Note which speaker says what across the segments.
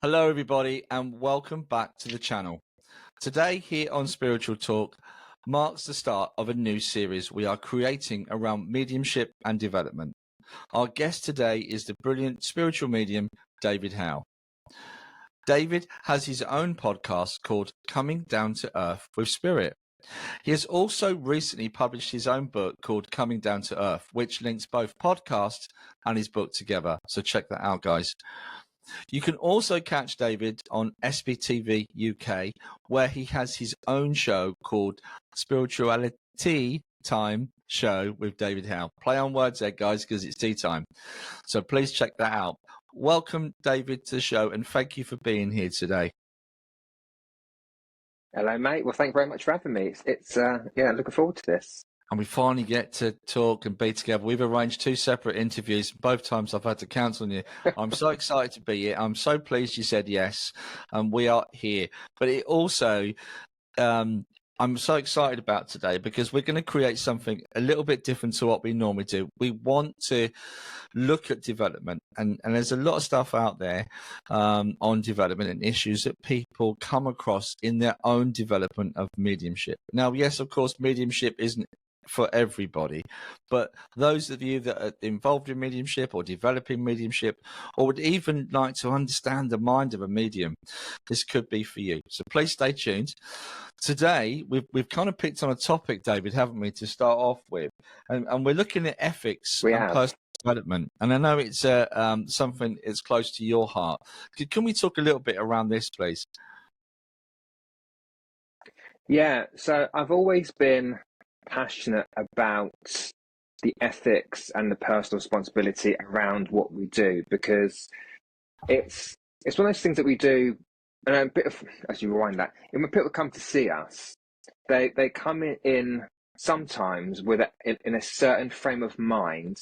Speaker 1: Hello, everybody, and welcome back to the channel. Today, here on Spiritual Talk, marks the start of a new series we are creating around mediumship and development. Our guest today is the brilliant spiritual medium, David Hale. David has his own podcast called Coming Down to Earth with Spirit. He has also recently published his own book called Coming Down to Earth, which links both podcast and his book together. So check that out, guys. You can also catch David on SBTV UK, where he has his own show called Spirituality Time Show with David Hale. Play on words there, guys, because it's tea time. So please check that out. Welcome, David, to the show, and thank you for being here today.
Speaker 2: Hello, mate. Well, thank you very much for having me. It's looking forward to this.
Speaker 1: And we finally get to talk and be together. We've arranged 2 separate interviews. Both times I've had to cancel on you. I'm so excited to be here. I'm so pleased you said yes. And we are here. But it also, I'm so excited about today because we're going to create something a little bit different to what we normally do. We want to look at development. And there's a lot of stuff out there on development and issues that people come across in their own development of mediumship. Now, yes, of course, mediumship isn't for everybody, but those of you that are involved in mediumship or developing mediumship, or would even like to understand the mind of a medium, this could be for you. So please stay tuned. Today we've kind of picked on a topic, David, haven't we, to start off with, and we're looking at ethics and personal development, and I know it's something that's close to your heart. Can we talk a little bit around this, please?
Speaker 2: Yeah, so I've always been passionate about the ethics and the personal responsibility around what we do, because it's one of those things that we do. And a bit of, as you rewind that, when people come to see us, they come in sometimes with in a certain frame of mind,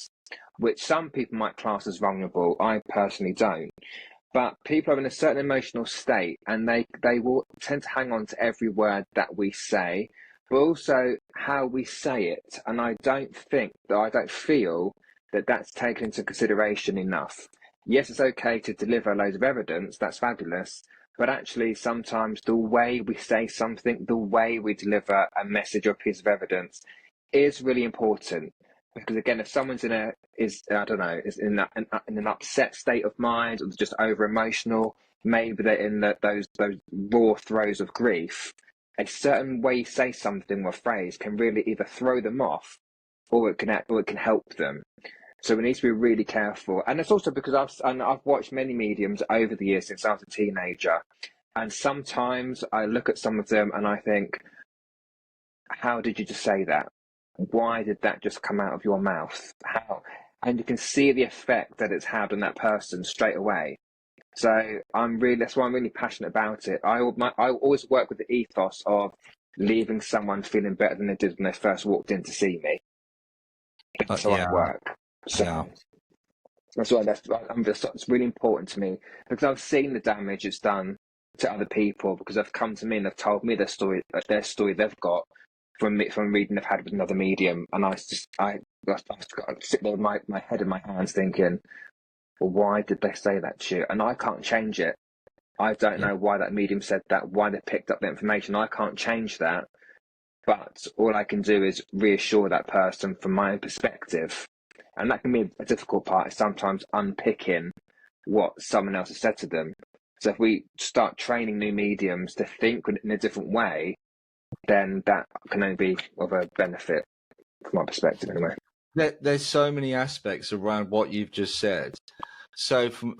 Speaker 2: which some people might class as vulnerable. I personally don't. But people are in a certain emotional state, and they will tend to hang on to every word that we say, but also how we say it. And I don't feel that that's taken into consideration enough. Yes, it's okay to deliver loads of evidence, that's fabulous, but actually sometimes the way we say something, the way we deliver a message or a piece of evidence is really important. Because again, if someone's in an upset state of mind, or just over emotional, maybe they're in those raw throes of grief, a certain way you say something or phrase can really either throw them off, or it can help them. So we need to be really careful. And it's also because I've watched many mediums over the years since I was a teenager, and sometimes I look at some of them and I think, how did you just say that? Why did that just come out of your mouth? How? And you can see the effect that it's had on that person straight away. So that's why I'm really passionate about it. I always work with the ethos of leaving someone feeling better than they did when they first walked in to see me. That's how I work. So that's why it's really important to me, because I've seen the damage it's done to other people, because they've come to me and they've told me their story they've got from reading they've had with another medium, and I've got to sit there with my head in my hands thinking, well, why did they say that to you? And I can't change it. I don't know why that medium said that, why they picked up the information. I can't change that. But all I can do is reassure that person from my own perspective. And that can be a difficult part, is sometimes unpicking what someone else has said to them. So if we start training new mediums to think in a different way, then that can only be of a benefit from my perspective anyway.
Speaker 1: There's so many aspects around what you've just said. So one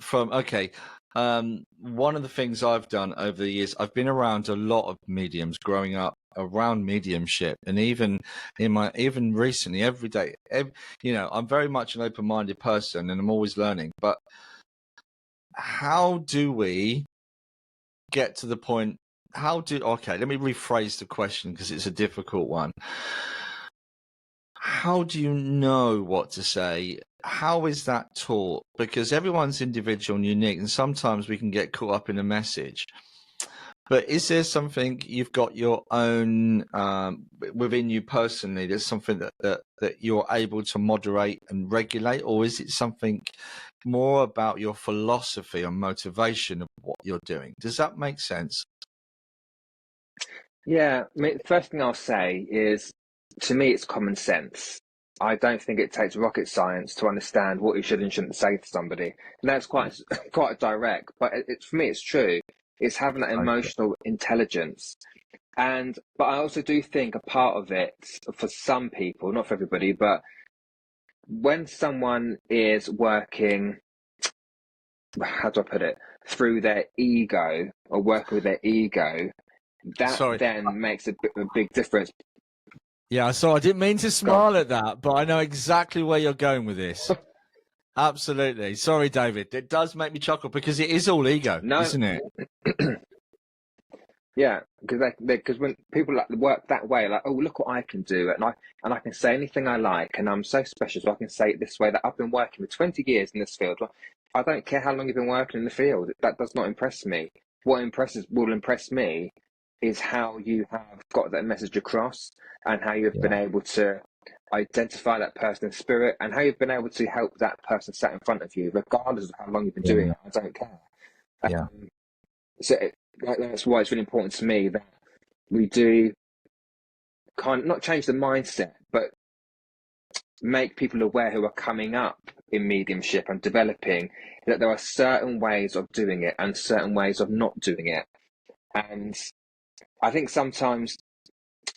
Speaker 1: of the things I've done over the years, I've been around a lot of mediums growing up around mediumship, and even recently, every day, I'm very much an open-minded person, and I'm always learning. But how do we get to the point? Let me rephrase the question, because it's a difficult one. How do you know what to say? How is that taught? Because everyone's individual and unique, and sometimes we can get caught up in a message. But is there something you've got your own within you personally? There's something that you're able to moderate and regulate, or is it something more about your philosophy and motivation of what you're doing? Does that make sense?
Speaker 2: Yeah, I mean, the first thing I'll say is, to me, it's common sense. I don't think it takes rocket science to understand what you should and shouldn't say to somebody. And that's quite quite direct, but for me, it's true. It's having that
Speaker 1: Okay.
Speaker 2: emotional intelligence. But I also do think a part of it, for some people, not for everybody, but when someone is working, how do I put it, through their ego or working with their ego, that
Speaker 1: Sorry.
Speaker 2: then makes a big difference.
Speaker 1: Yeah, so I didn't mean to
Speaker 2: Go on.
Speaker 1: smile at that, but I know exactly where you're going with this. Absolutely. Sorry, David. It does make me chuckle because it is all ego,
Speaker 2: No,
Speaker 1: isn't it?
Speaker 2: yeah, because when people work that way, like, oh, look what I can do, and I can say anything I like, and I'm so special, so I can say it this way. That I've been working for 20 years in this field. Well, I don't care how long you've been working in the field. That does not impress me. What will impress me is how you have got that message across, and how you've been
Speaker 1: Yeah.
Speaker 2: able to identify that person's spirit, and how you've been able to help that person sat in front of you, regardless of how long you've been doing
Speaker 1: Yeah.
Speaker 2: it. I don't care.
Speaker 1: Yeah.
Speaker 2: So that's why it's really important to me that we do kind of not change the mindset, but make people aware who are coming up in mediumship and developing that there are certain ways of doing it and certain ways of not doing it. And I think sometimes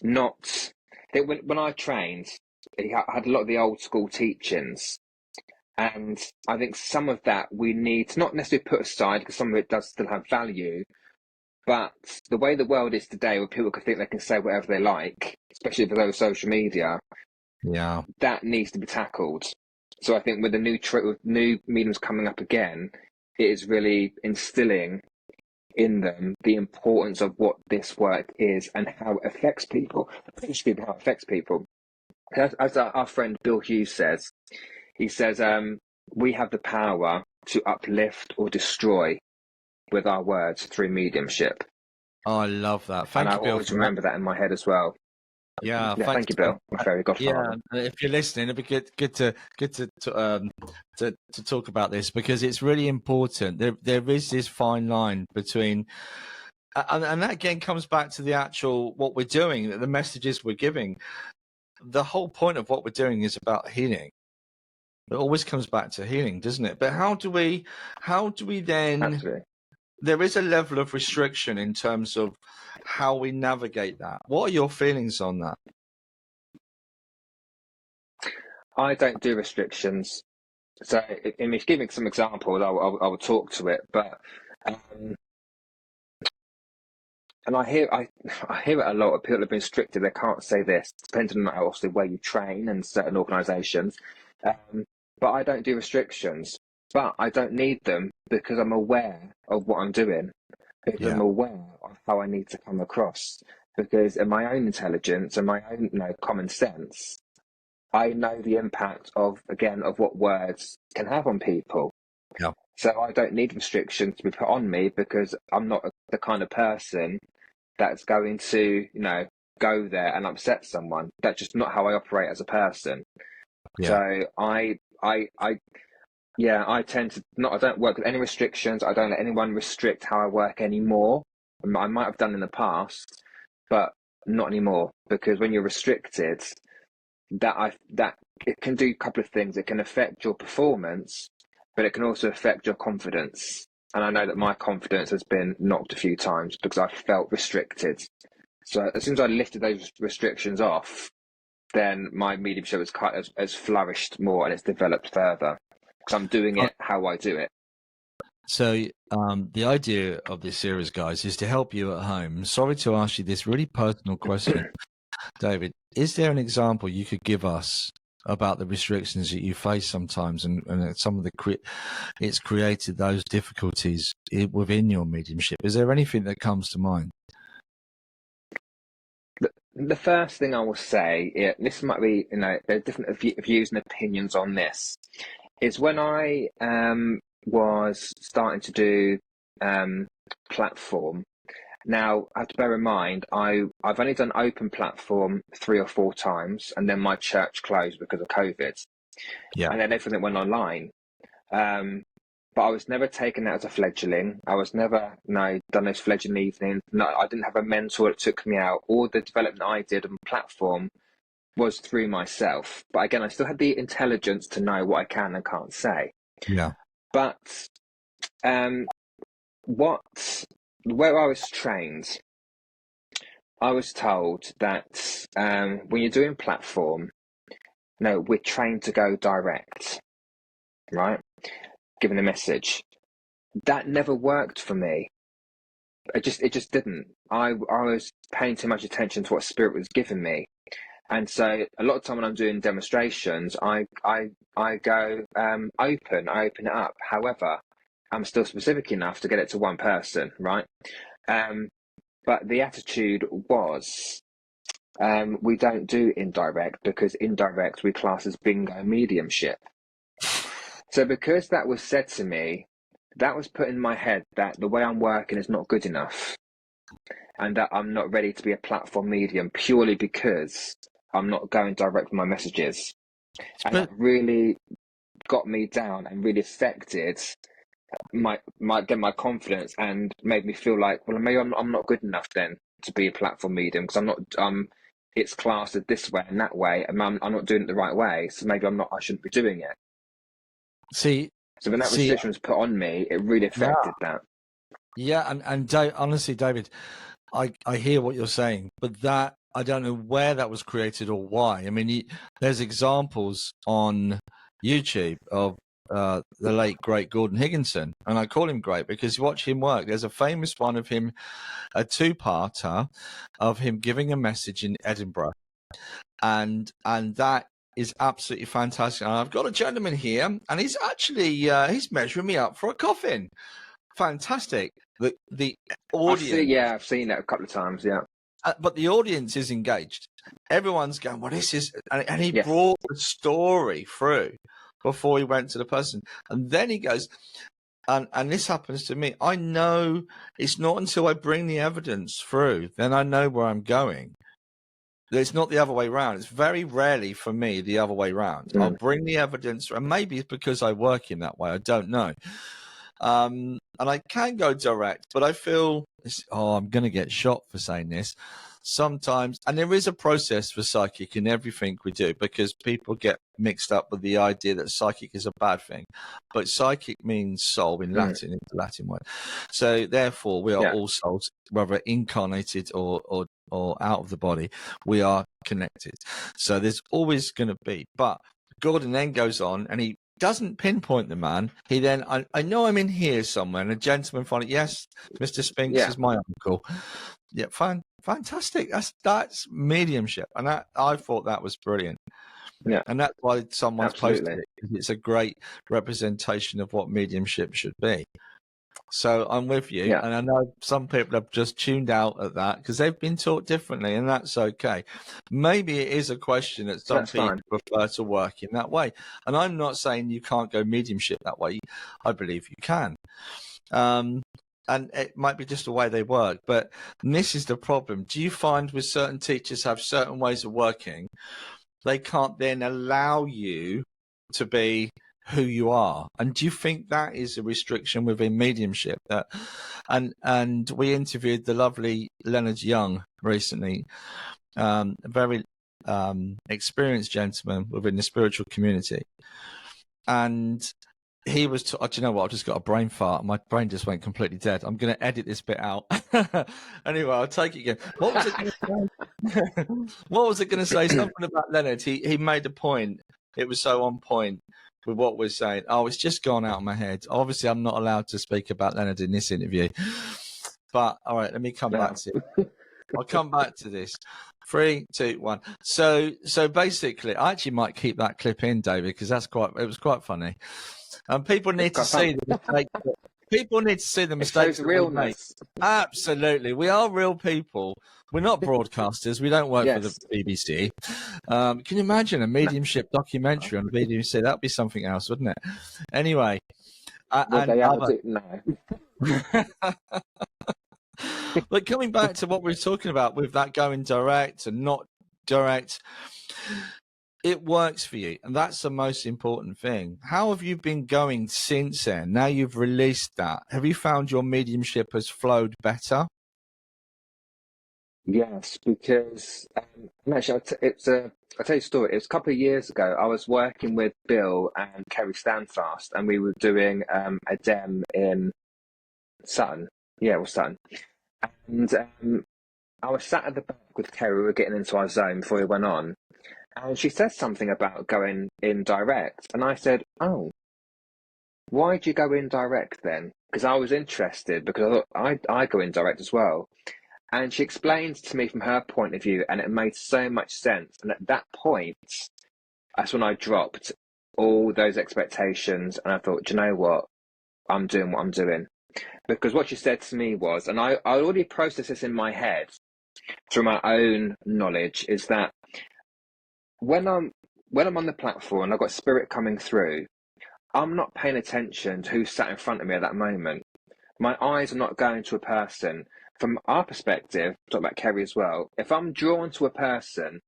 Speaker 2: not. When I trained, I had a lot of the old school teachings. And I think some of that we need to not necessarily put aside because some of it does still have value. But the way the world is today, where people can think they can say whatever they like, especially for those social media,
Speaker 1: Yeah.
Speaker 2: that needs to be tackled. So I think with the with new mediums coming up again, it is really instilling in them the importance of what this work is and how it affects people. Excuse me, how it affects people. As our friend Bill Hughes says, he says, we have the power to uplift or destroy with our words through mediumship.
Speaker 1: Oh, I love that.
Speaker 2: And
Speaker 1: Thank
Speaker 2: I
Speaker 1: you, Bill,
Speaker 2: always
Speaker 1: for that.
Speaker 2: remember that in my head as well.
Speaker 1: Yeah,
Speaker 2: Yeah,
Speaker 1: thanks.
Speaker 2: thank you, Bill, my fairy
Speaker 1: Yeah,
Speaker 2: godfather.
Speaker 1: if you're listening, it'd be good to talk about this because it's really important. There is this fine line between, and that again comes back to the actual what we're doing, the messages we're giving. The whole point of what we're doing is about healing. It always comes back to healing, doesn't it? But how do we then?
Speaker 2: Absolutely.
Speaker 1: There is a level of restriction in terms of how we navigate that. What are your feelings on that?
Speaker 2: I don't do restrictions. So, if giving some examples, I will talk to it. But, and I hear it a lot of people have been restricted. They can't say this, depending on obviously where you train and certain organisations. But I don't do restrictions. But I don't need them because I'm aware of what I'm doing. Because
Speaker 1: Yeah,
Speaker 2: I'm aware of how I need to come across. Because in my own intelligence and my own common sense, I know the impact of what words can have on people.
Speaker 1: yeah,
Speaker 2: So I don't need restrictions to be put on me because I'm not the kind of person that's going to, go there and upset someone. That's just not how I operate as a person.
Speaker 1: yeah.
Speaker 2: So I tend to not. I don't work with any restrictions. I don't let anyone restrict how I work anymore. I might have done in the past, but not anymore because when you're restricted, that it can do a couple of things. It can affect your performance, but it can also affect your confidence. And I know that my confidence has been knocked a few times because I felt restricted. So as soon as I lifted those restrictions off, then my mediumship has flourished more and it's developed further because I'm doing it how I do it.
Speaker 1: So the idea of this series, guys, is to help you at home. Sorry to ask you this really personal question, David. Is there an example you could give us about the restrictions that you face sometimes and some of it's created those difficulties within your mediumship? Is there anything that comes to mind?
Speaker 2: The first thing I will say, this might be, there's different views and opinions on this, is when I was starting to do platform Now, I have to bear in mind, I've only done open platform 3 or 4 times, and then my church closed because of COVID.
Speaker 1: Yeah.
Speaker 2: And then everything went online. But I was never taken out as a fledgling. I was never, done those fledgling evenings. No, I didn't have a mentor that took me out. All the development I did on the platform was through myself. But again, I still had the intelligence to know what I can and can't say.
Speaker 1: Yeah.
Speaker 2: But where I was trained, I was told that when you're doing platform, no, we're trained to go direct, right? Giving a message. That never worked for me. It just didn't. I was paying too much attention to what spirit was giving me. And so a lot of time when I'm doing demonstrations, I go open, I open it up. However, I'm still specific enough to get it to one person, right? But the attitude was, we don't do indirect, because indirect we class as bingo mediumship. So because that was said to me, that was put in my head that the way I'm working is not good enough, and that I'm not ready to be a platform medium purely because I'm not going direct with my messages. And that really got me down and really affected my confidence, and made me feel like, well, maybe I'm not good enough then to be a platform medium, because I'm not. It's classed this way and that way, and I'm not doing it the right way. So maybe I shouldn't be doing it. So when that restriction was put on me, it really affected that.
Speaker 1: Yeah, and honestly, David, I hear what you're saying, but that, I don't know where that was created or why. I mean, there's examples on YouTube of the late great Gordon Higginson, and I call him great because you watch him work. There's a famous one of him, a 2-parter of him giving a message in Edinburgh, and that is absolutely fantastic. And I've got a gentleman here, and he's actually he's measuring me up for a coffin. Fantastic. The audience.
Speaker 2: I've seen that a couple of times. Yeah.
Speaker 1: But the audience is engaged. Everyone's going, well, this is, and he brought the story through before he went to the person. And then he goes, and this happens to me. I know it's not until I bring the evidence through, then I know where I'm going. It's not the other way around. It's very rarely for me the other way around. I'll bring the evidence, and maybe it's because I work in that way. I don't know. And I can go direct, but I feel, I'm going to get shot for saying this sometimes. And there is a process for psychic in everything we do, because people get mixed up with the idea that psychic is a bad thing. But psychic means soul in Latin, it's a Latin word. So therefore, we are all souls, whether incarnated or out of the body, we are connected. So there's always going to be. But Gordon then goes on, and he doesn't pinpoint the man. He then, I know I'm in here somewhere, and a gentleman finally, yes, Mr. Spinks is my uncle. Yeah, fantastic. That's mediumship, and I thought that was brilliant. Yeah, and that's why someone's posted it. It's a great representation of what mediumship should be. So I'm with you, and I know some people have just tuned out at that because they've been taught differently, and that's okay. Maybe it is a question that some people prefer to work in that way, and I'm not saying you can't go mediumship that way. I believe you can, and it might be just the way they work. But this is the problem. Do you find with certain teachers have certain ways of working, they can't then allow you to be who you are? And do you think that is a restriction within mediumship? That and we interviewed the lovely Leonard Young recently, a very experienced gentleman within the spiritual community, and he was do you know what, I've just got a brain fart, my brain just went completely dead. I'm going to edit this bit out. Anyway, I'll take it again. What was it going to say? What was it going to say? Something about Leonard. He made a point. It was so on point with what we're saying. Oh, it's just gone out of my head. Obviously, I'm not allowed to speak about Leonard in this interview. But, all right, let me come back to it. I'll come back to this. 3, 2, 1. So basically, I actually might keep that clip in, David, because it was quite funny. And people need to see the mistakes. People need to see the mistakes.
Speaker 2: It shows realness.
Speaker 1: Absolutely. We are real people. We're not broadcasters. We don't work for the BBC. Can you imagine a mediumship documentary on the BBC? That'd be something else, wouldn't it? Anyway. But coming back to what we were talking about with that going direct and not direct, it works for you, and that's the most important thing. How have you been going since then? Now you've released that, have you found your mediumship has flowed better?
Speaker 2: Yes, because and actually, I'll tell you a story. It was a couple of years ago. I was working with Bill and Kerry Standfast, and we were doing a dem in Sutton. Yeah, it was Sutton. And I was sat at the back with Kerry. We were getting into our zone before we went on, and she said something about going in direct, and I said, "Oh, why'd you go in direct then?" Because I was interested because I thought I go in direct as well. And she explained to me from her point of view, and it made so much sense. And at that point, that's when I dropped all those expectations, and I thought, do you know what? I'm doing what I'm doing. Because what she said to me was, and I already processed this in my head through my own knowledge, is that when I'm on the platform and I've got spirit coming through, I'm not paying attention to who's sat in front of me at that moment. My eyes are not going to a person. From our perspective, talking about Kerry as well, if I'm drawn to a person,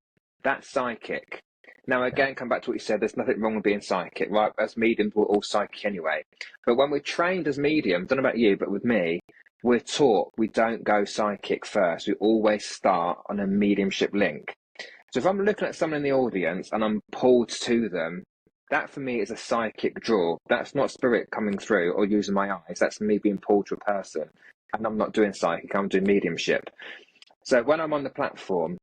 Speaker 2: that's psychic. Now, again, come back to what you said, there's nothing wrong with being psychic, right? As mediums, we're all psychic anyway. But when we're trained as mediums, I don't know about you, but with me, we're taught we don't go psychic first. We always start on a mediumship link. So if I'm looking at someone in the audience and I'm pulled to them, that for me is a psychic draw. That's not spirit coming through or using my eyes. That's me being pulled to a person. And I'm not doing psychic, I'm doing mediumship. So when I'm on the platform,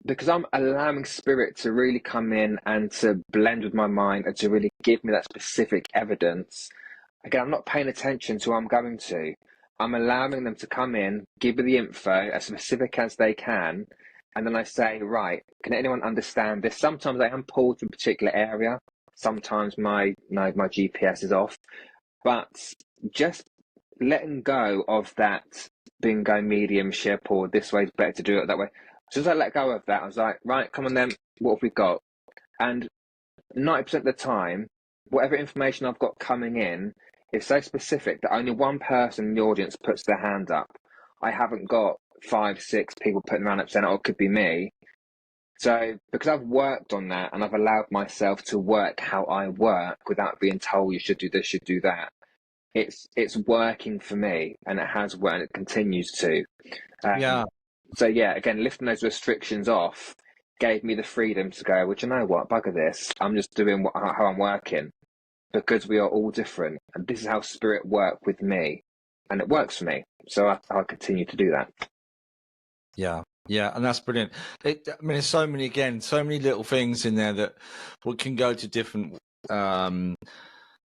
Speaker 2: because I'm allowing spirit to really come in and to blend with my mind and to really give me that specific evidence, again, I'm not paying attention to who I'm going to. I'm allowing them to come in, give me the info as specific as they can, and then I say, right, can anyone understand this? Sometimes I am pulled to a particular area. Sometimes my GPS is off. But just letting go of that bingo mediumship or this way's better to do it that way. So as I let go of that, I was like, right, come on then, what have we got? And 90% of the time, whatever information I've got coming in is so specific that only one person in the audience puts their hand up. I haven't got 5, 6 people putting their hand up saying, oh, it could be me. So because I've worked on that and I've allowed myself to work how I work without being told you should do this, should do that, it's working for me, and it has worked, and it continues to.
Speaker 1: Yeah.
Speaker 2: So yeah, again, lifting those restrictions off gave me the freedom to go, well, you know what, bugger this. I'm just doing how I'm working, because we are all different, and this is how spirit work with me, and it works for me. So I'll continue to do that.
Speaker 1: Yeah, and that's brilliant. I mean, there's so many little things in there that we can go to different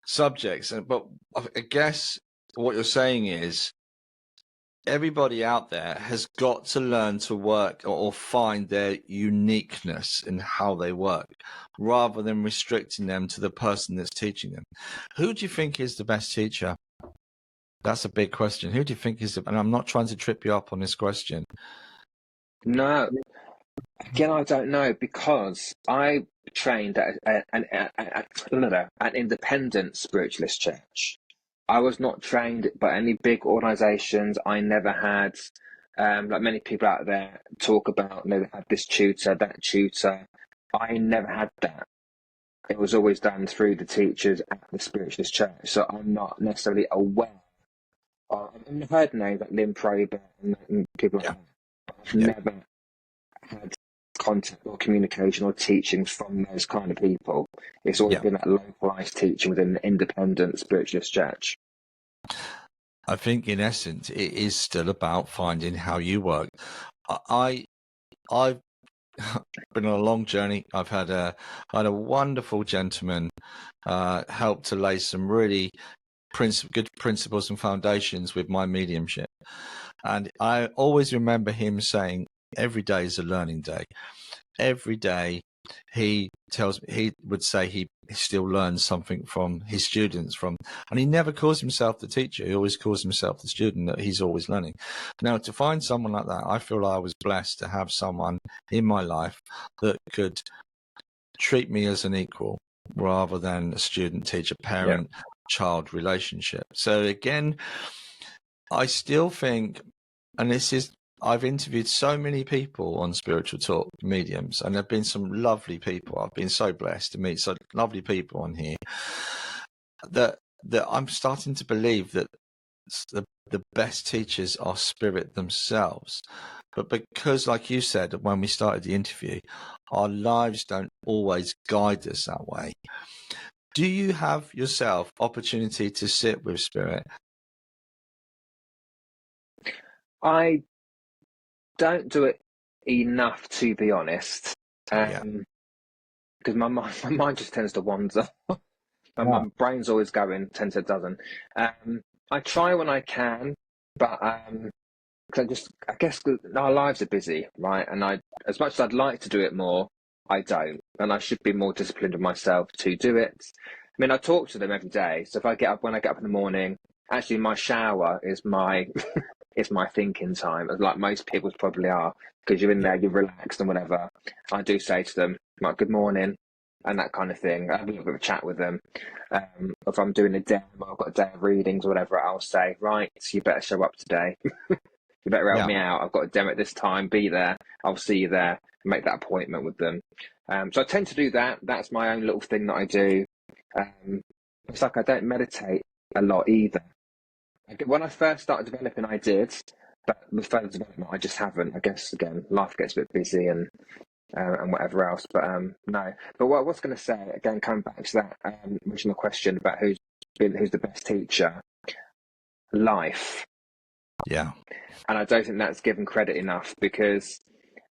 Speaker 1: subjects. But I guess what you're saying is everybody out there has got to learn to work or find their uniqueness in how they work, rather than restricting them to the person that's teaching them. Who do you think is the best teacher? That's a big question. Who do you think is and I'm not trying to trip you up on this question.
Speaker 2: No, again, I don't know, because I trained at an independent spiritualist church. I was not trained by any big organisations. I never had, like many people out there talk about, they had this tutor, that tutor. I never had that. It was always done through the teachers at the spiritualist church. So I'm not necessarily aware. I've heard names like Lynn Prober and people like that. I've never had contact or communication or teachings from those kind of people. It's always been that localised teaching within an independent spiritualist church.
Speaker 1: I think in essence, it is still about finding how you work. I've been on a long journey. I've had a wonderful gentleman help to lay some really good principles and foundations with my mediumship. And I always remember him saying, every day is a learning day. Every day he would say he still learns something from his students and he never calls himself the teacher. He always calls himself the student, that he's always learning. Now, to find someone like that, I feel I was blessed to have someone in my life that could treat me as an equal rather than a student, teacher, parent, child relationship. So again, I still think and this is, I've interviewed so many people on Spiritual Talk Mediums, and there have been some lovely people. I've been so blessed to meet so lovely people on here that I'm starting to believe that the best teachers are spirit themselves. But because, like you said when we started the interview, our lives don't always guide us that way. Do you have yourself opportunity to sit with spirit?
Speaker 2: I don't do it enough, to be honest, because my mind just tends to wander. My brain's always going, 10 to a dozen. I try when I can, but because I guess our lives are busy, right? And as much as I'd like to do it more, I don't, and I should be more disciplined with myself to do it. I mean, I talk to them every day, so when I get up in the morning, actually, my shower is my it's my thinking time, as like most people probably are, because you're in there, you're relaxed and whatever. I do say to them, like, good morning, and that kind of thing. I have a little bit of a chat with them. If I'm doing a demo, I've got a day of readings or whatever, I'll say, right, so you better show up today. You better help me out. I've got a demo at this time. Be there. I'll see you there. Make that appointment with them. So I tend to do that. That's my own little thing that I do. It's like I don't meditate a lot either. When I first started developing, I did, but with further development, I just haven't. I guess again, life gets a bit busy and whatever else. But no. But what I was going to say again, coming back to that original question about who's the best teacher, life.
Speaker 1: Yeah.
Speaker 2: And I don't think that's given credit enough, because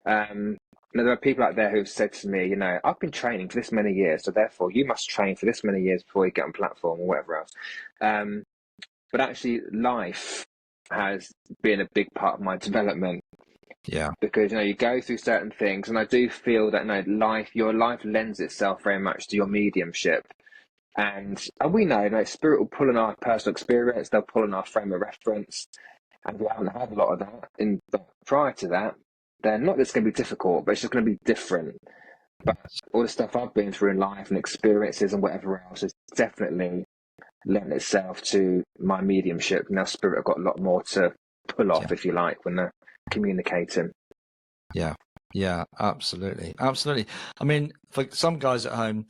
Speaker 2: there are people out there who've said to me, I've been training for this many years, so therefore you must train for this many years before you get on platform or whatever else. But actually, life has been a big part of my development.
Speaker 1: Yeah.
Speaker 2: Because you go through certain things, and I do feel that your life lends itself very much to your mediumship. And we know, spirit will pull on our personal experience, they'll pull on our frame of reference. And we haven't had a lot of that prior to that, then not that it's going to be difficult, but it's just going to be different. But all the stuff I've been through in life and experiences and whatever else has definitely lent itself to my mediumship. Now spirit have got a lot more to pull off, if you like, when they're communicating.
Speaker 1: Yeah, absolutely. I mean, for some guys at home,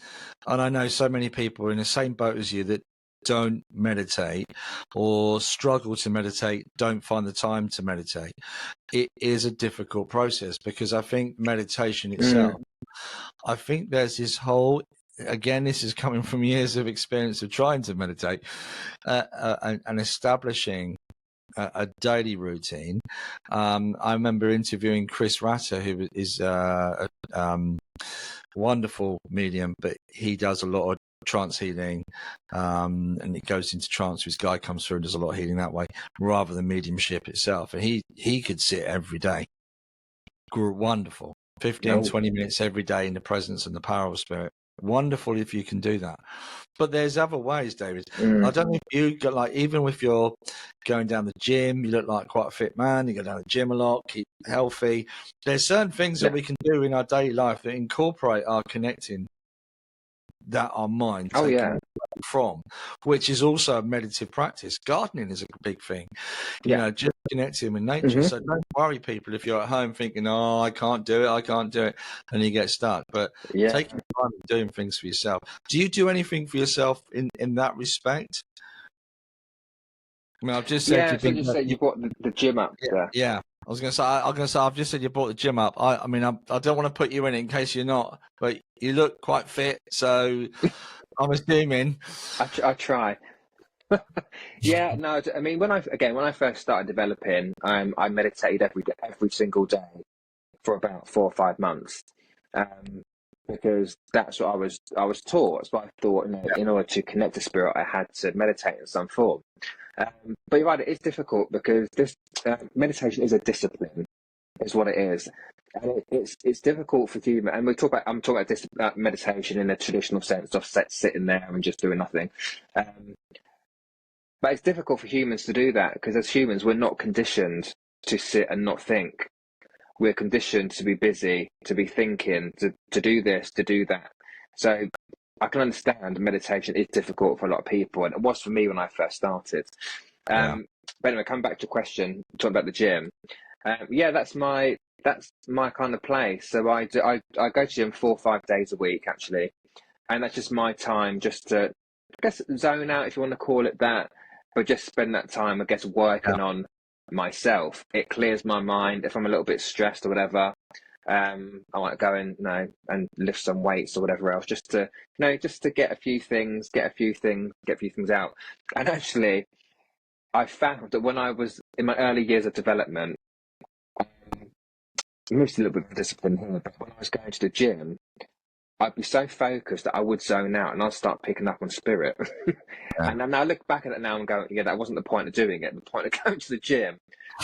Speaker 1: and I know so many people in the same boat as you that don't meditate or struggle to meditate, don't find the time to meditate. It is a difficult process, because I think meditation itself, I think there's this whole, again, this is coming from years of experience of trying to meditate and establishing a daily routine. I remember interviewing Chris Ratter, who is a wonderful medium, but he does a lot of trance healing, and it goes into trance. His guy comes through and does a lot of healing that way, rather than mediumship itself. And he could sit every day. Wonderful. 15-20 minutes every day in the presence and the power of spirit. Wonderful if you can do that. But there's other ways, David. I don't know if you got, like, even if you're going down the gym, you look like quite a fit man, you go down the gym a lot, keep healthy. There's certain things that we can do in our daily life that incorporate our connecting that our mind from, which is also a meditative practice. Gardening is a big thing, just connecting with nature. So don't worry, people, if you're at home thinking, oh, I can't do it, and you get stuck. But taking time and doing things for yourself. Do you do anything for yourself in that respect? I mean, I've just said
Speaker 2: you've got the gym up there.
Speaker 1: Yeah. I was going to say, I've just said you brought the gym up. I mean, I don't want to put you in it in case you're not, but you look quite fit, so I'm assuming.
Speaker 2: I try. Yeah, no, I mean, when I first started developing, I meditated every single day for about 4 or 5 months, because that's what I was taught. That's what I thought. In order to connect to spirit, I had to meditate in some form. But you're right, it is difficult, because this meditation is a discipline, is what it is, and it's difficult for human. And I'm talking about this meditation in a traditional sense of sitting there and just doing nothing. But it's difficult for humans to do that, because as humans, we're not conditioned to sit and not think. We're conditioned to be busy, to be thinking, to do this, to do that. So I can understand meditation is difficult for a lot of people, and it was for me when I first started. But anyway, coming back to your question, talking about the gym. Yeah, that's my kind of place. So I go to gym 4 or 5 days a week actually, and that's just my time just to, I guess, zone out, if you want to call it that, but just spend that time, I guess,
Speaker 1: Yeah.
Speaker 2: working on myself. It clears my mind. If I'm a little bit stressed or whatever, I might go and and lift some weights or whatever else, just to just to get a few things out. And actually, I found that when I was in my early years of development, mostly a little bit of discipline here, but when I was going to the gym, I'd be so focused that I would zone out and I'd start picking up on spirit.
Speaker 1: Yeah.
Speaker 2: And then I look back at it now and go, yeah, that wasn't the point of doing it. The point of going to the gym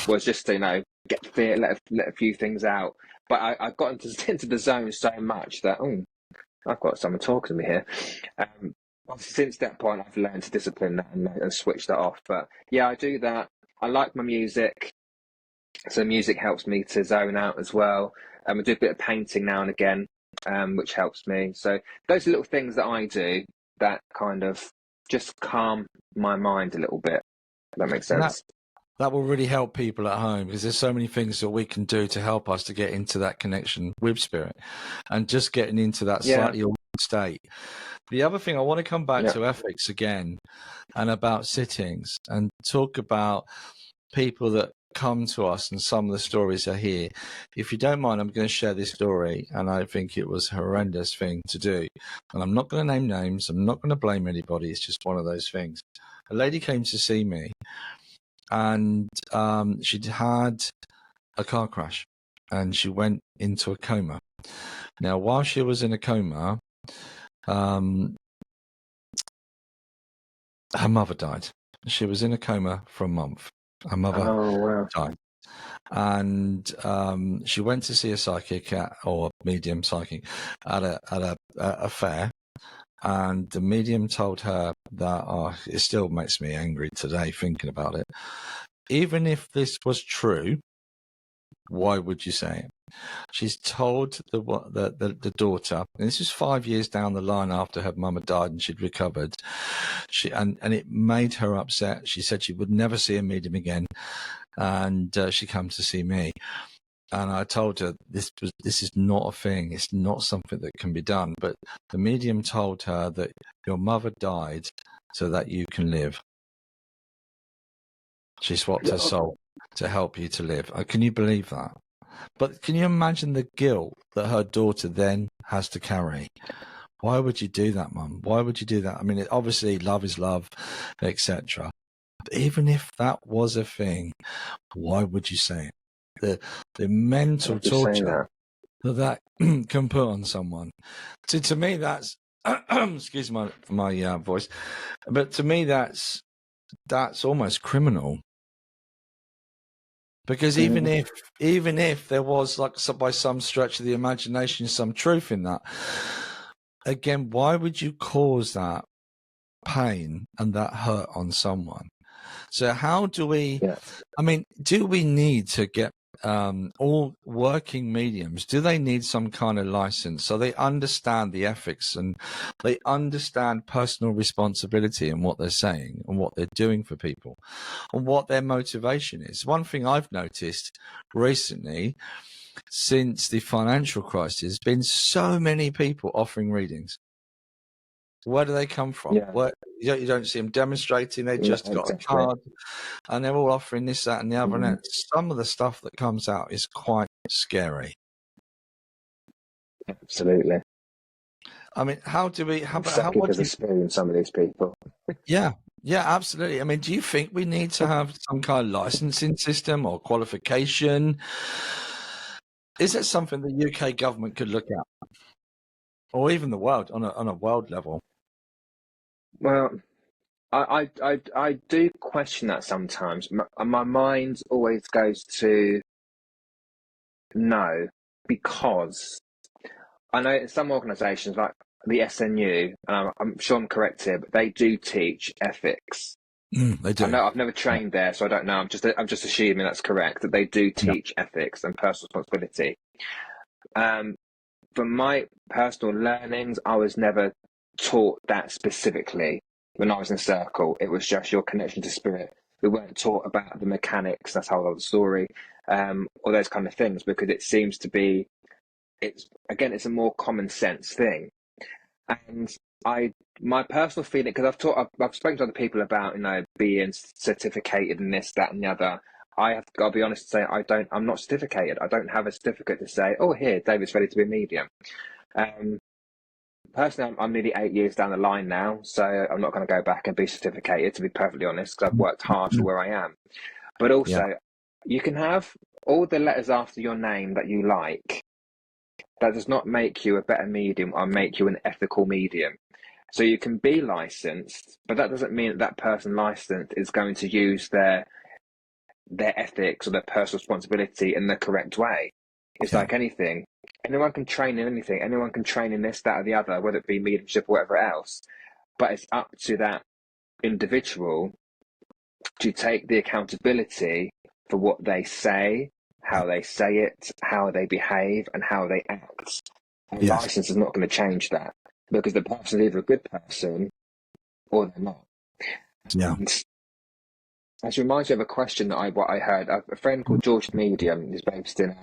Speaker 2: was just to, get fear, let a few things out. But I got into the zone so much that, I've got someone talking to me here. Since that point, I've learned to discipline that and switch that off. But yeah, I do that. I like my music. So music helps me to zone out as well. I do a bit of painting now and again, which helps me. So those are little things that I do that kind of just calm my mind a little bit. If that makes sense.
Speaker 1: That will really help people at home, because there's so many things that we can do to help us to get into that connection with spirit and just getting into that slightly altered state. The other thing, I want to come back to ethics again and about sittings and talk about people that come to us, and some of the stories are here. If you don't mind, I'm going to share this story, and I think it was a horrendous thing to do. And I'm not going to name names. I'm not going to blame anybody. It's just one of those things. A lady came to see me, and she'd had a car crash, and she went into a coma. Now, while she was in a coma, her mother died. She was in a coma for a month. Her mother died. And she went to see a psychic or medium psychic at a fair. And the medium told her that, it still makes me angry today thinking about it. Even if this was true, why would you say it? She's told the daughter, and this is 5 years down the line after her mum had died and she'd recovered. And it made her upset. She said she would never see a medium again, and she came to see me. And I told her this is not a thing. It's not something that can be done. But the medium told her that your mother died so that you can live. She swapped her soul to help you to live. Can you believe that? But can you imagine the guilt that her daughter then has to carry? Why would you do that, Mum? Why would you do that? I mean, obviously, love is love, etc. But even if that was a thing, why would you say it? The mental torture that can put on someone. To me, that's excuse my voice, but to me, that's almost criminal. Because even if there was, like, by some stretch of the imagination, some truth in that, again, why would you cause that pain and that hurt on someone? So how do we? I mean, do we need to get all working mediums? Do they need some kind of license so they understand the ethics and they understand personal responsibility and what they're saying and what they're doing for people and what their motivation is? One thing I've noticed recently, since the financial crisis, has been so many people offering readings. Where do they come from? Where, you don't see them demonstrating. They just got a card, and they're all offering this, that, and the other. And some of the stuff that comes out is quite scary.
Speaker 2: Absolutely.
Speaker 1: I mean, how do we? How
Speaker 2: would you experience some of these people?
Speaker 1: Yeah, absolutely. I mean, do you think we need to have some kind of licensing system or qualification? Is it something the UK government could look at, or even the world on a world level?
Speaker 2: Well, I do question that sometimes. My mind always goes to no, because I know in some organisations like the SNU, and I'm sure I'm correct here, but they do teach ethics.
Speaker 1: They do.
Speaker 2: I know I've never trained there, so I don't know. I'm just assuming that's correct, that they do teach ethics and personal responsibility. From my personal learnings, I was never taught that specifically when I was in Circle. It was just your connection to spirit we weren't taught about the mechanics, that's how I told the story, or those kind of things, because it seems to be, it's a more common sense thing. And my personal feeling, because I've spoken to other people about, being certificated in this, that, and the other. I have got to be honest and say I'm not certificated. I don't have a certificate to say, oh, here, David's ready to be a medium. Personally, I'm nearly 8 years down the line now, so I'm not going to go back and be certificated, to be perfectly honest, because I've worked hard for where I am. But also, you can have all the letters after your name that you like. That does not make you a better medium or make you an ethical medium. So you can be licensed, but that doesn't mean that person licensed is going to use their ethics or their personal responsibility in the correct way. It's like anything. Anyone can train in anything. Anyone can train in this, that, or the other, whether it be mediumship or whatever else. But it's up to that individual to take the accountability for what they say, how they say it, how they behave, and how they act. And license is not going to change that, because the person is either a good person or they're not.
Speaker 1: Yeah.
Speaker 2: And that reminds me of a question that I heard. A friend called George the Medium is based in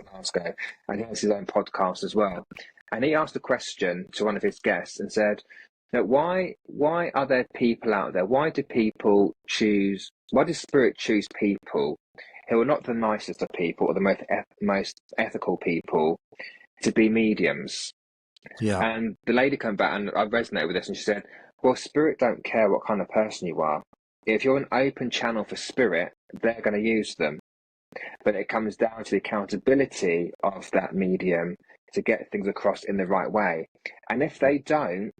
Speaker 2: Glasgow, and he has his own podcast as well. And he asked a question to one of his guests and said, why are there people out there? Why do spirit choose people who are not the nicest of people or the most ethical people to be mediums?
Speaker 1: Yeah.
Speaker 2: And the lady came back, and I resonated with this, and she said, well, spirit don't care what kind of person you are. If you're an open channel for spirit, they're going to use them. But it comes down to the accountability of that medium to get things across in the right way. And if they don't,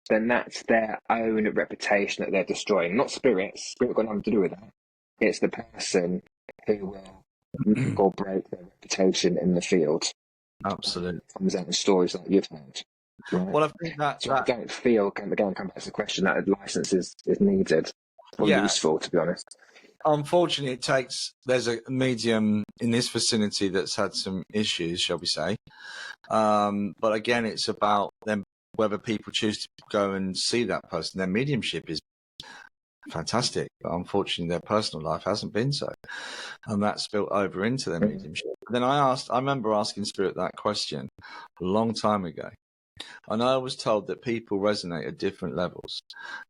Speaker 2: then that's their own reputation that they're destroying. Not spirit. Spirit got nothing to do with that. It's the person who will make or break their reputation in the field.
Speaker 1: Absolutely.
Speaker 2: Comes out in stories like you've heard. Right?
Speaker 1: Well, I think
Speaker 2: I don't feel, again, come back to the question, that a license is needed or useful, to be honest.
Speaker 1: Unfortunately, there's a medium in this vicinity that's had some issues, shall we say. But again, it's about them, whether people choose to go and see that person. Their mediumship is fantastic, but unfortunately their personal life hasn't been so. And that's spilled over into their mediumship. Then I remember asking Spirit that question a long time ago. And I was told that people resonate at different levels,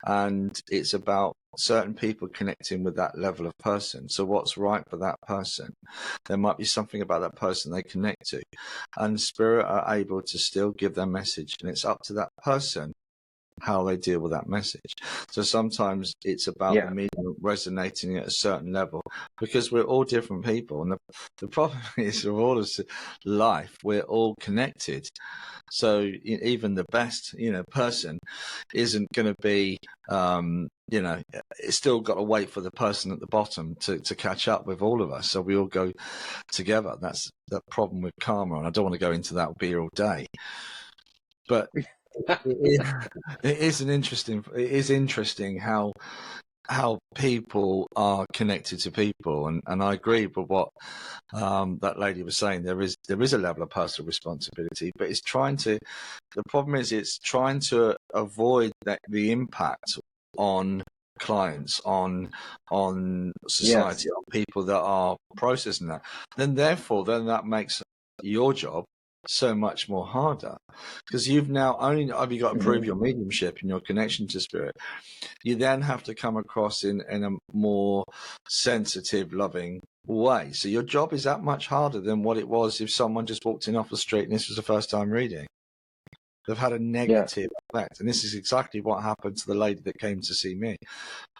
Speaker 1: and it's about certain people connecting with that level of person. So what's right for that person? There might be something about that person they connect to, and Spirit are able to still give their message, and it's up to that person how they deal with that message. So sometimes it's about the medium resonating at a certain level, because we're all different people, and the problem is, for all of life, we're all connected. So even the best, person isn't going to be, it's still got to wait for the person at the bottom to catch up with all of us. So we all go together. That's the problem with karma. And I don't want to go into that. We'll be here all day. But it is interesting how people are connected to people, and I agree with what that lady was saying. There is a level of personal responsibility, but it's trying to avoid the impact on clients, on society, on people that are processing that. Then that makes your job so much more harder, because you've now only have you got to prove your mediumship and your connection to spirit. You then have to come across in a more sensitive, loving way. So your job is that much harder than what it was if someone just walked in off the street and this was the first time reading. They've had a negative effect, and this is exactly what happened to the lady that came to see me.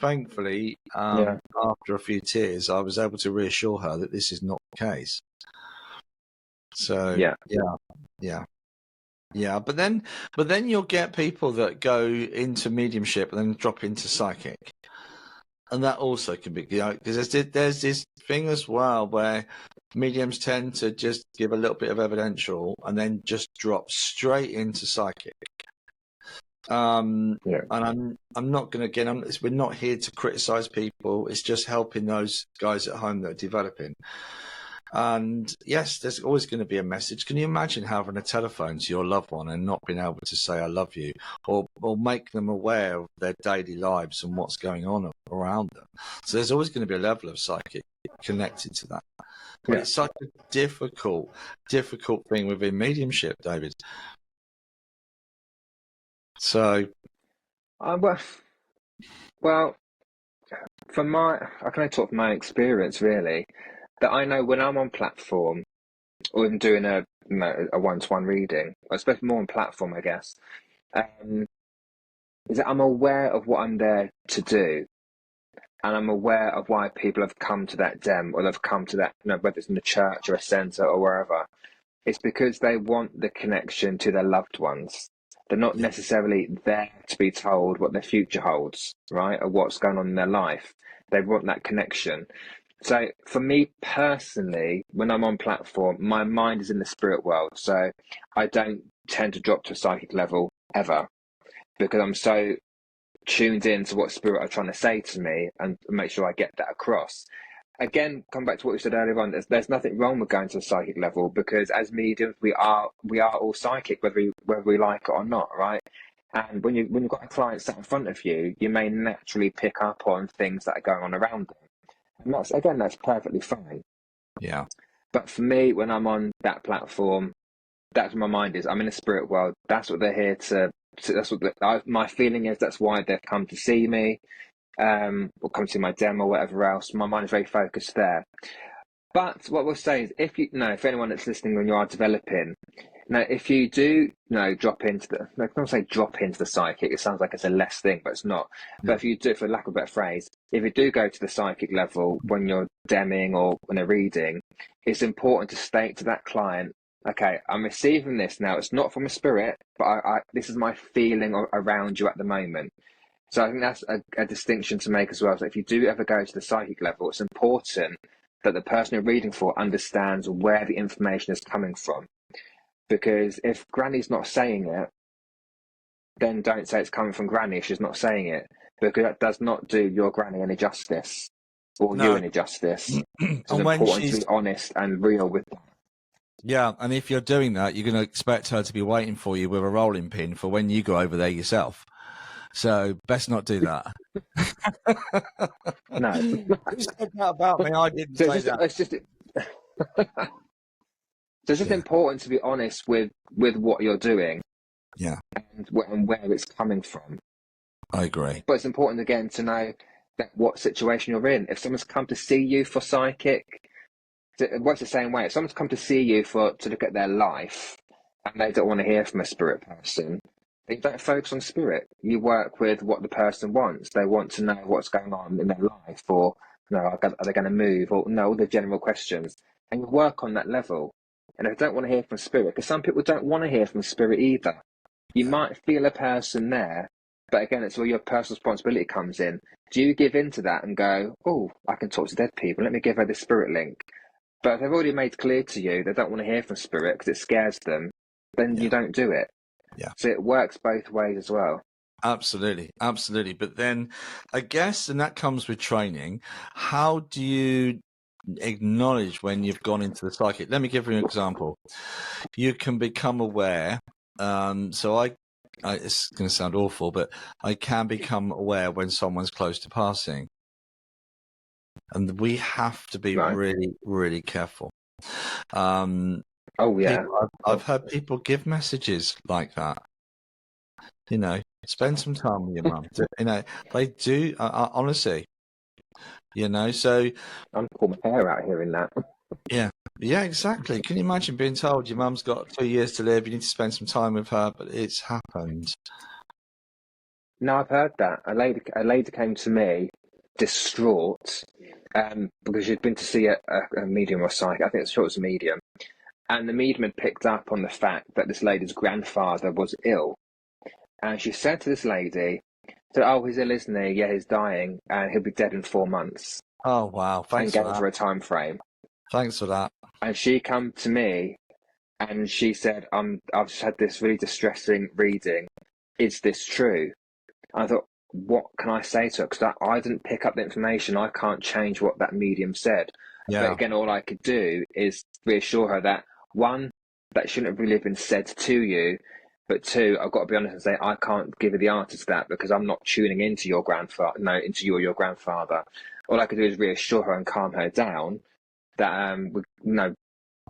Speaker 1: Thankfully, after a few tears, I was able to reassure her that this is not the case. So but then you'll get people that go into mediumship and then drop into psychic, and that also can be, because there's this thing as well where mediums tend to just give a little bit of evidential and then just drop straight into psychic. And I'm not going to we're not here to criticize people. It's just helping those guys at home that are developing. And yes, there's always going to be a message. Can you imagine having a telephone to your loved one and not being able to say I love you, or make them aware of their daily lives and what's going on around them? So there's always going to be a level of psychic connected to that. But it's such a difficult thing within mediumship, David. So,
Speaker 2: well, I can only talk from my experience, really, that I know when I'm on platform or I'm doing a one-to-one reading, or especially more on platform, I guess, is that I'm aware of what I'm there to do, and I'm aware of why people have come to that dem, or they've come to that, whether it's in a church or a centre or wherever. It's because they want the connection to their loved ones. They're not necessarily there to be told what their future holds, right? Or what's going on in their life. They want that connection. So for me personally, when I'm on platform, my mind is in the spirit world. So I don't tend to drop to a psychic level ever, because I'm so tuned in to what spirit are trying to say to me and make sure I get that across. Again, come back to what we said earlier on. There's nothing wrong with going to a psychic level, because as mediums, we are all psychic, whether we like it or not, right? And when you've got a client sat in front of you, you may naturally pick up on things that are going on around them, and that's perfectly fine.
Speaker 1: yeah.
Speaker 2: But for me, when I'm on that platform, that's where my mind is. I'm in a spirit world. That's what they're here to. That's what my feeling is. That's why they've come to see me. Or come to my demo or whatever else. My mind is very focused there. But what we'll say is, if anyone that's listening when you are developing, if you do, drop into I don't say drop into the psychic, it sounds like it's a less thing, but it's not. But if you do, for lack of a better phrase, if you do go to the psychic level when you're demming or when you're reading, it's important to state to that client, okay, I'm receiving this now. It's not from a spirit, but this is my feeling around you at the moment. So I think that's a distinction to make as well. So if you do ever go to the psychic level, it's important that the person you're reading for understands where the information is coming from. Because if Granny's not saying it, then don't say it's coming from Granny if she's not saying it, because that does not do your Granny any justice, or you any justice. So it's important to be honest and real with that.
Speaker 1: Yeah, and if you're doing that, you're going to expect her to be waiting for you with a rolling pin for when you go over there yourself. So best not do that.
Speaker 2: No.
Speaker 1: Who said that about me? I didn't say that.
Speaker 2: It's just important to be honest with what you're doing.
Speaker 1: Yeah.
Speaker 2: And where it's coming from.
Speaker 1: I agree.
Speaker 2: But it's important, again, to know that what situation you're in. If someone's come to see you for psychic, it works the same way. If someone's come to see you to look at their life and they don't want to hear from a spirit person, then you don't focus on spirit. You work with what the person wants. They want to know what's going on in their life, or are they going to move, or all the general questions. And you work on that level. And if they don't want to hear from spirit, because some people don't want to hear from spirit either. You might feel a person there, but again, it's where your personal responsibility comes in. Do you give in to that and go, oh, I can talk to dead people, let me give her the spirit link? But if they've already made clear to you they don't want to hear from spirit because it scares them, then you don't do it.
Speaker 1: Yeah.
Speaker 2: So it works both ways as well.
Speaker 1: Absolutely. But then I guess, and that comes with training, how do you acknowledge when you've gone into the psychic? Let me give you an example. You can become aware. So it's going to sound awful, but I can become aware when someone's close to passing. And we have to be really, really careful.
Speaker 2: Oh, yeah.
Speaker 1: I've heard people give messages like that. Spend some time with your mum. They do, honestly. So...
Speaker 2: I'm pulling my hair out hearing that.
Speaker 1: Yeah, exactly. Can you imagine being told your mum's got 2 years to live, you need to spend some time with her, but it's happened?
Speaker 2: No, I've heard that. A lady came to me distraught because she'd been to see a medium or psychic. I think it was a medium. And the medium had picked up on the fact that this lady's grandfather was ill. And she said to this lady, oh, he's ill, isn't he? Yeah, he's dying, and he'll be dead in 4 months.
Speaker 1: Oh, wow. Thanks for that.
Speaker 2: And gave her a time frame.
Speaker 1: Thanks for that.
Speaker 2: And she come to me and she said, I've just had this really distressing reading. Is this true? And I thought, what can I say to her? Because I didn't pick up the information. I can't change what that medium said. But
Speaker 1: Yeah.
Speaker 2: again, all I could do is reassure her that, one, that shouldn't have really been said to you, but two, I've got to be honest and say I can't give you the answer to that because I'm not tuning into your grandfather, no, into you or your grandfather. All I could do is reassure her and calm her down that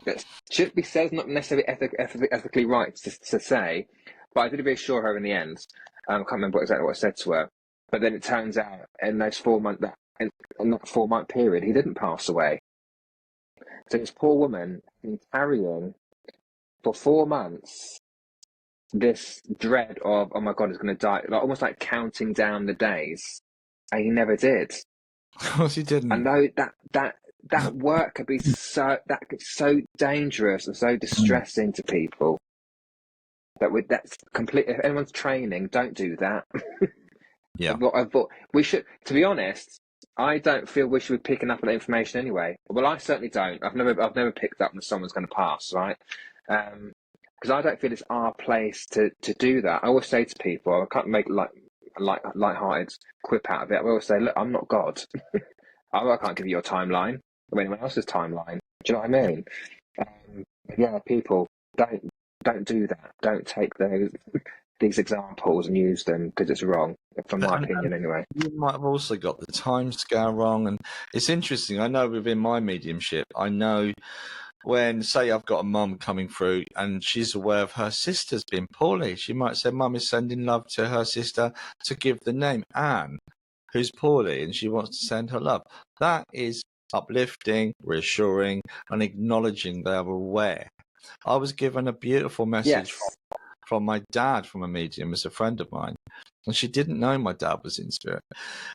Speaker 2: that should be said, not necessarily ethically right to say, but I did reassure her in the end. I can't remember exactly what I said to her, but then it turns out in those 4 months, in that 4 month period, he didn't pass away. So this poor woman been carrying for 4 months this dread of, oh my God, he's going to die, like almost like counting down the days, and he never did.
Speaker 1: Of course he didn't.
Speaker 2: I know that work could be so dangerous and so distressing to people. That's complete. If anyone's training, don't do that.
Speaker 1: Yeah.
Speaker 2: I thought we should. To be honest, I don't feel we should be picking up on that information anyway. Well, I certainly don't. I've never picked up when someone's going to pass, right? Because I don't feel it's our place to do that. I always say to people, I can't make light-hearted quip out of it. I always say, look, I'm not God. I can't give you your timeline or anyone else's timeline. Do you know what I mean? Yeah, people, don't do that. Don't take these examples and use them because it's wrong, from my opinion anyway.
Speaker 1: You might have also got the time scale wrong. And it's interesting. I know within my mediumship, I know when, say, I've got a mum coming through and she's aware of her sister's been poorly, she might say, Mum is sending love to her sister to give the name Anne, who's poorly, and she wants to send her love. That is uplifting, reassuring, and acknowledging they are aware. I was given a beautiful message from my dad, from a medium, as a friend of mine, and she didn't know my dad was in spirit.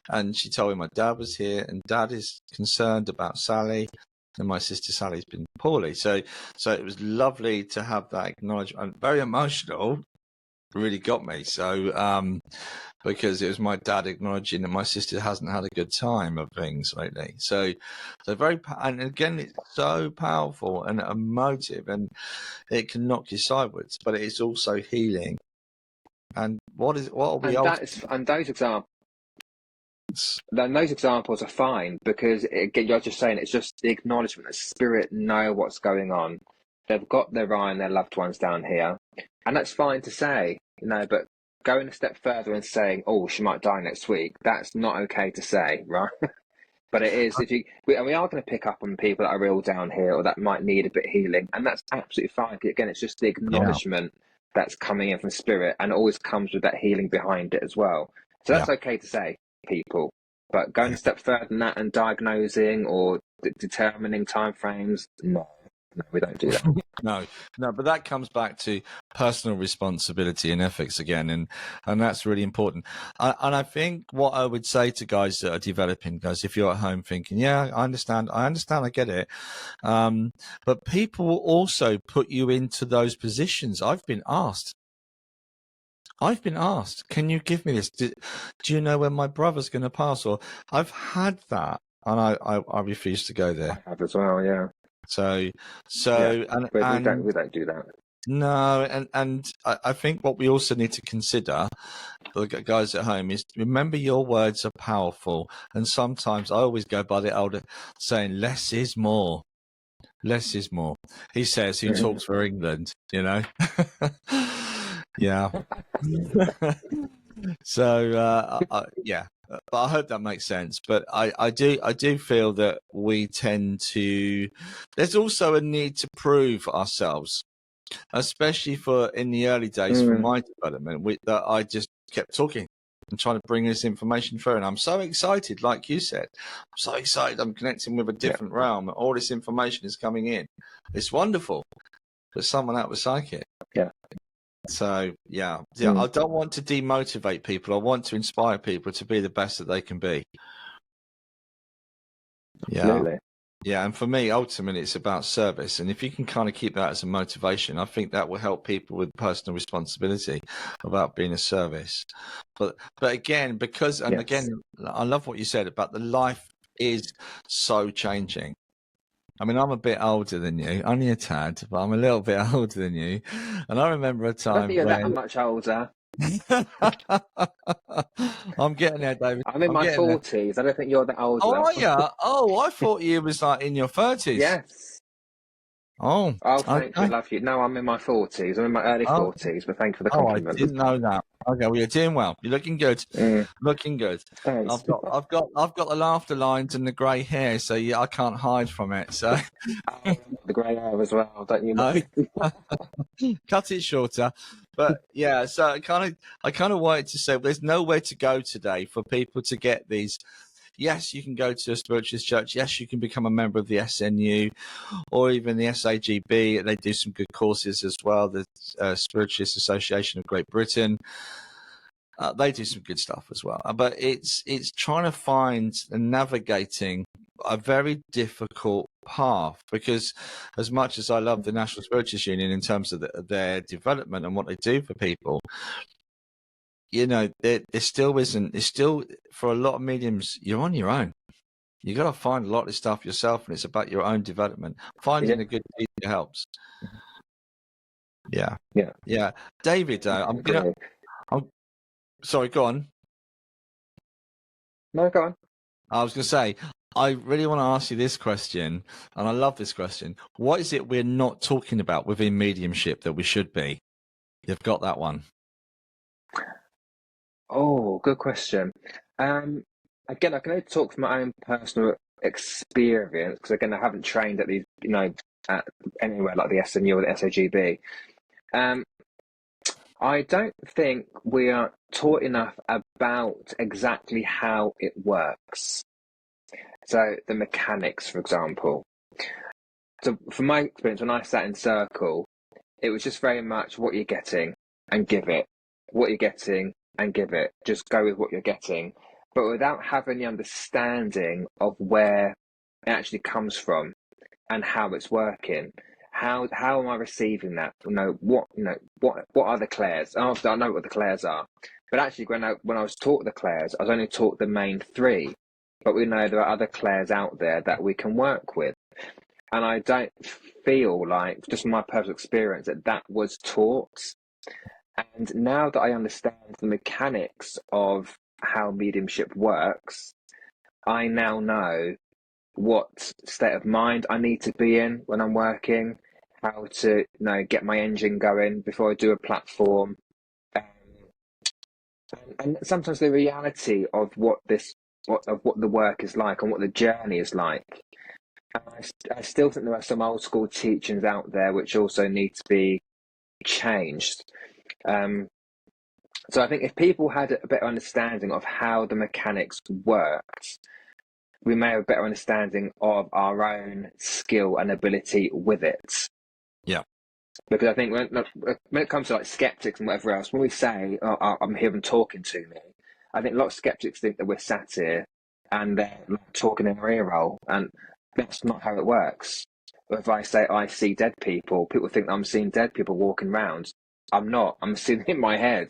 Speaker 1: And she told me my dad was here, and Dad is concerned about Sally, and my sister Sally's been poorly. So it was lovely to have that acknowledgement. Very emotional, really got me. So because it was my dad acknowledging that my sister hasn't had a good time of things lately. So and again, it's so powerful and emotive, and it can knock you sideways, but it's also healing. And what are we?
Speaker 2: And those examples are fine because again, you're just saying it's just the acknowledgement that spirit know what's going on. They've got their eye and their loved ones down here, and that's fine to say, but going a step further and saying, oh, she might die next week, that's not okay to say, right? But it is, we are going to pick up on people that are real down here or that might need a bit of healing, and that's absolutely fine. Again, it's just the acknowledgement that's coming in from spirit, and it always comes with that healing behind it as well. So that's okay to say, people. But going a step further than that and diagnosing or determining timeframes, no, we don't do that.
Speaker 1: No, but that comes back to personal responsibility and ethics again, and that's really important. And I think what I would say to guys that are developing, guys, if you're at home thinking, yeah, I understand, I get it, but people will also put you into those positions. I've been asked, can you give me this? Do you know when my brother's going to pass? Or I've had that, and I refuse to go there.
Speaker 2: I have as well, yeah.
Speaker 1: So
Speaker 2: and we don't do that.
Speaker 1: No, and I think what we also need to consider, the guys at home, is remember your words are powerful. And sometimes I always go by the older saying, less is more. Less is more. He says, who talks for England, Yeah. So, yeah. But I hope that makes sense. But I do feel that we tend to. There's also a need to prove ourselves, especially in the early days for my development. That I just kept talking and trying to bring this information through, and I'm so excited, like you said. I'm so excited. I'm connecting with a different realm. All this information is coming in. It's wonderful. But someone that was psychic.
Speaker 2: Yeah.
Speaker 1: So, I don't want to demotivate people. I want to inspire people to be the best that they can be. Yeah.
Speaker 2: Absolutely.
Speaker 1: Yeah, and for me, ultimately, it's about service. And if you can kind of keep that as a motivation, I think that will help people with personal responsibility about being a service. But again, again, I love what you said about the life is so changing. I mean, I'm a bit older than you, only a tad, but I'm a little bit older than you. And I remember a time
Speaker 2: I don't think you're that much older.
Speaker 1: I'm getting there, David.
Speaker 2: I'm in
Speaker 1: I'm
Speaker 2: my
Speaker 1: getting there.
Speaker 2: 40s. I don't think you're that old,
Speaker 1: Oh,
Speaker 2: love.
Speaker 1: are you? Oh, I thought you was like in your 30s.
Speaker 2: Yes.
Speaker 1: Oh,
Speaker 2: Oh, thank you,
Speaker 1: okay.
Speaker 2: love you. No, I'm in my 40s. I'm in my early
Speaker 1: Oh,
Speaker 2: 40s, but thank you for the
Speaker 1: oh, I
Speaker 2: compliment.
Speaker 1: didn't know that. Okay, well, you're doing well. You're looking good.
Speaker 2: Mm,
Speaker 1: Looking good.
Speaker 2: thanks.
Speaker 1: I've got the laughter lines and the grey hair, so yeah, I can't hide from it. So
Speaker 2: The grey hair as well, don't you
Speaker 1: I
Speaker 2: know?
Speaker 1: cut it shorter. But yeah, so I kind of wanted to say there's nowhere to go today for people to get these. Yes, you can go to a spiritualist church. Yes, you can become a member of the SNU or even the SAGB. They do some good courses as well. The Spiritualist Association of Great Britain. They do some good stuff as well. But it's trying to find and navigating a very difficult path, because as much as I love the National Spiritualist Union in terms of their development and what they do for people, you know, there still isn't. It's still, for a lot of mediums, you're on your own. You got to find a lot of this stuff yourself, and it's about your own development. Finding
Speaker 2: Yeah.
Speaker 1: a good teacher helps. Yeah,
Speaker 2: Yeah.
Speaker 1: yeah. David, I'm sorry. Go on.
Speaker 2: No, go on.
Speaker 1: I was going to say, I really want to ask you this question, and I love this question. What is it we're not talking about within mediumship that we should be? You've got that one.
Speaker 2: Oh, good question. Again, I can only talk from my own personal experience because, again, I haven't trained at these, at anywhere like the SNU or the SAGB. I don't think we are taught enough about exactly how it works. So the mechanics, for example. So from my experience, when I sat in circle, it was just very much what you're getting and give it. What you're getting and give it. Just go with what you're getting. But without having the understanding of where it actually comes from and how it's working. How am I receiving that? What are the clairs? Obviously, I know what the clairs are, but actually, when I was taught the clairs, I was only taught the main three. But we know there are other clairs out there that we can work with, and I don't feel like, just from my personal experience, that was taught. And now that I understand the mechanics of how mediumship works, I now know what state of mind I need to be in when I'm working, how to get my engine going before I do a platform, and sometimes the reality of what the work is like and what the journey is like. And I still think there are some old school teachings out there which also need to be changed. So I think if people had a better understanding of how the mechanics worked, we may have a better understanding of our own skill and ability with it.
Speaker 1: Yeah.
Speaker 2: Because I think when it comes to like skeptics and whatever else, when we say, oh, I'm here and talking to me, I think a lot of skeptics think that we're sat here and they're like talking in our ear roll, and that's not how it works. If I say I see dead people, people think I'm seeing dead people walking around. I'm not. I'm seeing it in my head.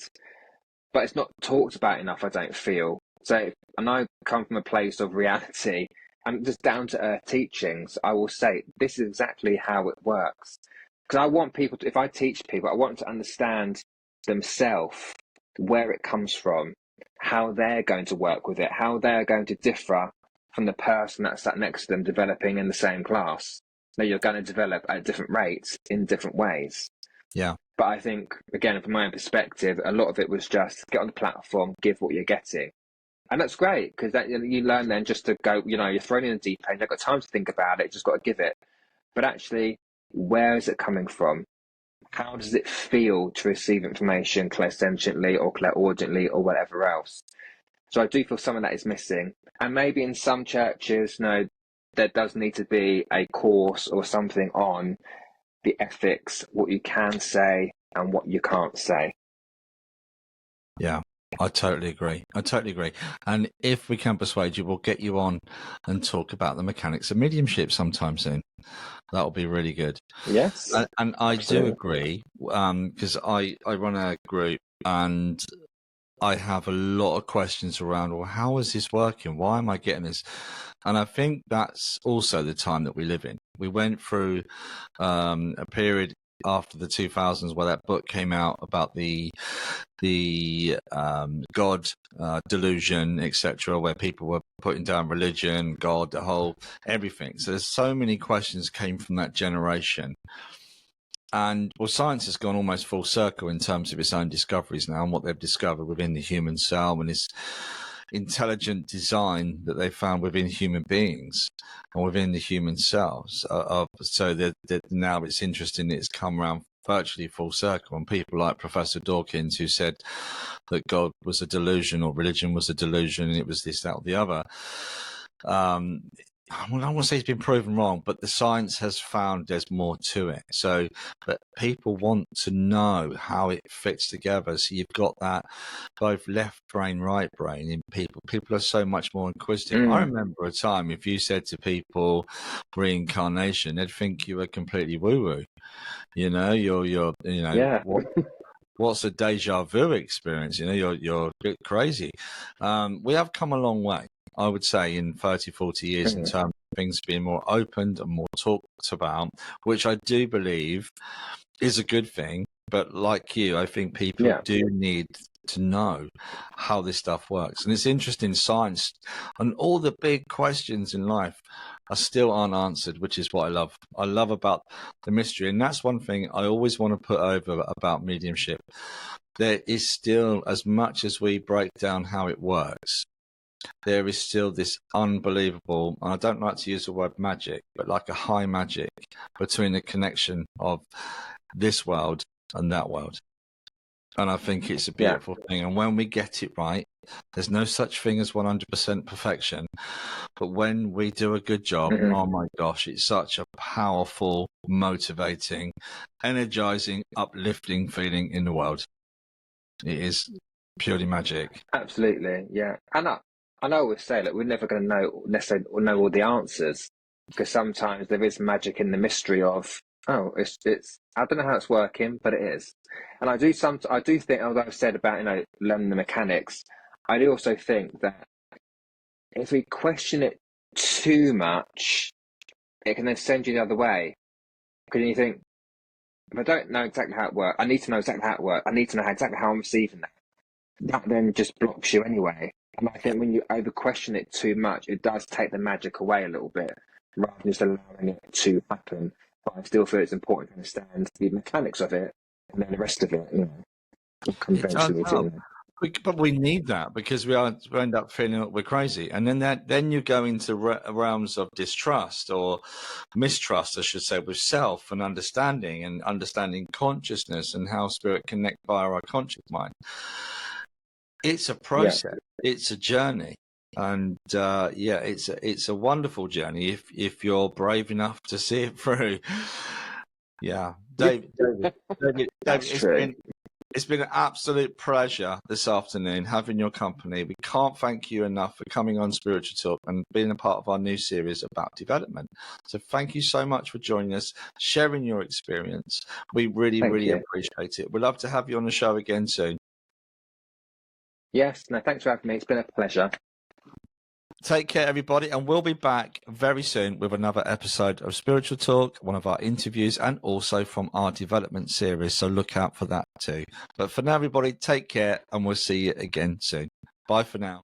Speaker 2: But it's not talked about enough, I don't feel. So, and I come from a place of reality and just down to earth teachings, I will say this is exactly how it works. Because I want people to, if I teach people, I want them to understand themselves where it comes from, how they're going to work with it, how they're going to differ from the person that sat next to them developing in the same class. Now, you're going to develop at different rates in different ways.
Speaker 1: Yeah.
Speaker 2: But I think, again, from my own perspective, a lot of it was just get on the platform, give what you're getting. And that's great, because that you learn then just to go, you're thrown in the deep end, you've got time to think about it, just got to give it. But actually, where is it coming from? How does it feel to receive information clairsentiently or clairaudiently or whatever else? So I do feel some of that is missing. And maybe in some churches, there does need to be a course or something on the ethics, what you can say and what you can't say.
Speaker 1: Yeah, I totally agree. And if we can persuade you, we'll get you on and talk about the mechanics of mediumship sometime soon. That'll be really good.
Speaker 2: Yes.
Speaker 1: And I
Speaker 2: absolutely.
Speaker 1: do agree, because I run a group and I have a lot of questions around, well, how is this working? Why am I getting this? And I think that's also the time that we live in. We went through a period after the 2000s, where that book came out about the God delusion, etc., where people were putting down religion, God, the whole everything. So there's so many questions came from that generation. And well, science has gone almost full circle in terms of its own discoveries now and what they've discovered within the human cell and this intelligent design that they found within human beings and within the human cells. So that now it's interesting that it's come around virtually full circle. And people like Professor Dawkins, who said that God was a delusion or religion was a delusion and it was this, that, or the other. I don't want to say it's been proven wrong, but the science has found there's more to it. So, but people want to know how it fits together. So you've got that both left brain, right brain in people. People are so much more inquisitive. I remember a time if you said to people reincarnation, they'd think you were completely woo-woo. You know, what's a deja vu experience? You know, you're a bit crazy. We have come a long way, I would say, in 30, 40 years in terms of things being more opened and more talked about, which I do believe is a good thing. But like you, I think people do need to know how this stuff works. And it's interesting, science and all the big questions in life are still unanswered, which is what I love. I love about the mystery. And that's one thing I always want to put over about mediumship. There is still, as much as we break down how it works, there is still this unbelievable, and I don't like to use the word magic, but like a high magic between the connection of this world and that world. And I think it's a beautiful thing. And when we get it right, there's no such thing as 100% perfection. But when we do a good job, oh my gosh, it's such a powerful, motivating, energizing, uplifting feeling in the world. It is purely magic.
Speaker 2: Absolutely, yeah. And I always say that we're never going to necessarily know all the answers, because sometimes there is magic in the mystery of, it's I don't know how it's working, but it is. And I do think, although I've said about learning the mechanics, I do also think that if we question it too much, it can then send you the other way. Because you think, if I don't know exactly how it works, I need to know exactly how it works. I need to know exactly how I'm receiving that. That then just blocks you anyway. And I think when you over question it too much, it does take the magic away a little bit, rather than just allowing it to happen. But I still feel it's important to understand the mechanics of it, and then the rest of it, will come eventually.
Speaker 1: But we need that, because we end up feeling that we're crazy, and then you go into realms of distrust or mistrust, I should say, with self and understanding consciousness and how spirit connect via our conscious mind. It's a process. It's a journey. And it's a wonderful journey if you're brave enough to see it through. Yeah, David, it's been an absolute pleasure this afternoon having your company. We can't thank you enough for coming on Spiritual Talk and being a part of our new series about development. So thank you so much for joining us, sharing your experience. We really appreciate it. We'd love to have you on the show again soon.
Speaker 2: Yes, no, thanks for having me. It's been a pleasure.
Speaker 1: Take care, everybody, and we'll be back very soon with another episode of Spiritual Talk, one of our interviews, and also from our development series. So look out for that too. But for now, everybody, take care, and we'll see you again soon. Bye for now.